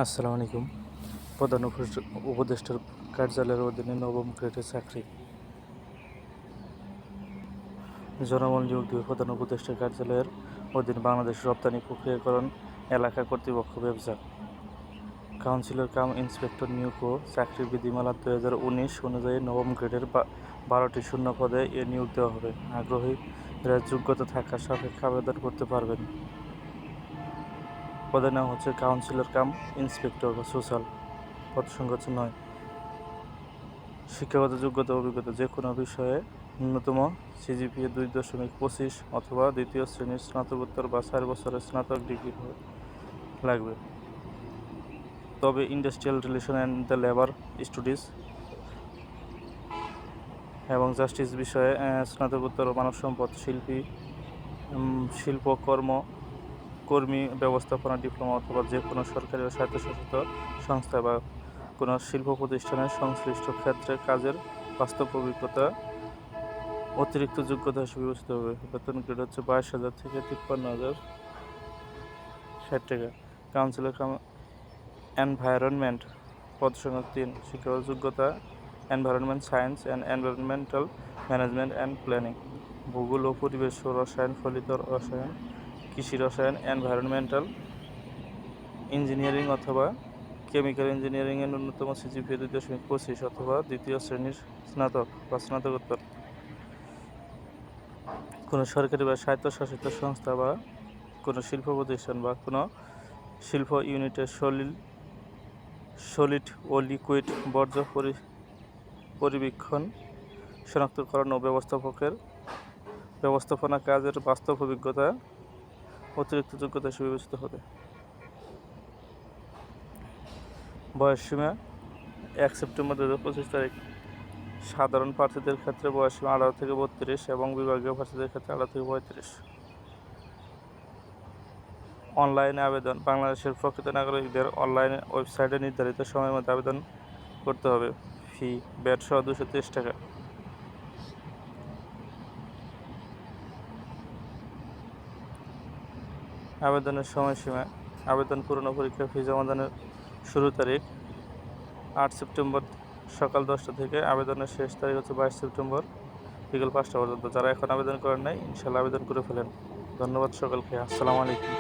আসসালামু আলাইকুম। প্রধান উপদেষ্টার কার্যালয়ের অধীনে নবম গ্রেডের চাকরি। জনবল নিয়োগ দিবে প্রধান উপদেষ্টার কার্যালয়ের অধীনে বাংলাদেশ রপ্তানি প্রক্রিয়াকরণ এলাকা কর্তৃপক্ষ ব্যবসা। কাউন্সিলর কাম ইন্সপেক্টর নিয়োগ ও চাকরির বিধিমালা 2019 অনুযায়ী নবম গ্রেডের 12টি শূন্য পদে এ নিয়োগ দেওয়া হবে। আগ্রহীরা যোগ্যতা থাকা সাপেক্ষে আবেদন করতে পারবেন। পদের নাম হচ্ছে কাউন্সিলর কাম ইন্সপেক্টর বা সোশ্যাল। পদ সংখ্যা হচ্ছে 9। শিক্ষাগত যোগ্যতা অভিজ্ঞতা যে কোনো বিষয়ে ন্যূনতম সিজিপিএ 2.25 অথবা দ্বিতীয় শ্রেণীর স্নাতকোত্তর বা 4 বছরের স্নাতক ডিগ্রি লাগবে। তবে industrial relation and the labour studies এবং জাস্টিস বিষয়ে স্নাতকোত্তর মানব সম্পদ কর্মী ব্যবস্থাপনা ডিপ্লোমা অথবা যে কোনো সরকারি ও স্বায়ত্তশাসিত সংস্থা বা কোনো শিল্প প্রতিষ্ঠানের সংশ্লিষ্ট ক্ষেত্রে কাজের বাস্তব অভিজ্ঞতা অতিরিক্ত যোগ্যতা হিসেবে বিবেচিত হবে। বেতন গ্রেড হচ্ছে 22,000 থেকে 53,060 টাকা। কাউন্সিলর এনভায়রনমেন্ট পদ সংখ্যা 3। শিক্ষাগত যোগ্যতা environment science and environmental management and planning, ভূগোল ও পরিবেশ ও রসায়ন, ফলিত রসায়ন, কৃষি রসায়ন, এনভায়রনমেন্টাল ইঞ্জিনিয়ারিং অথবা কেমিক্যাল ইঞ্জিনিয়ারিংয়ে ন্যূনতম সিজিপিএ 2.25 অথবা দ্বিতীয় শ্রেণীর স্নাতক বা স্নাতকোত্তর। কোনো সরকারি বা স্বায়ত্তশাসিত সংস্থা বা কোনো শিল্প প্রতিষ্ঠান বা কোনো শিল্প ইউনিটের সলিড ও লিকুইড বর্জ্য পরিবীক্ষণ, শনাক্তকরণ ও ব্যবস্থাপনা কাজের বাস্তব অভিজ্ঞতা অতিরিক্ত যোগ্যতা হিসেবে বিবেচিত হবে। বয়সসীমা 1 সেপ্টেম্বর 2025 তারিখ। সাধারণ প্রার্থীদের ক্ষেত্রে বয়সসীমা 18 থেকে 32 এবং বিভাগীয় প্রার্থীদের ক্ষেত্রে 18 থেকে 35। অনলাইনে আবেদন। বাংলাদেশের প্রকৃত নাগরিকদের অনলাইনে ওয়েবসাইটে নির্ধারিত সময়ের মধ্যে আবেদন করতে হবে। ফি ব্যাট সহ 230 টাকা। আবেদনের সময়সীমা। আবেদন পূরণ ও পরীক্ষা ফি জমাদানের শুরু তারিখ 8 সেপ্টেম্বর সকাল 10টা থেকে। আবেদনের শেষ তারিখ হচ্ছে 22 সেপ্টেম্বর বিকেল 5টা পর্যন্ত। যারা এখন আবেদন করেন নাই, ইনশাআল্লাহ আবেদন করে ফেলেন। ধন্যবাদ সকলকে। আসসালামু আলাইকুম।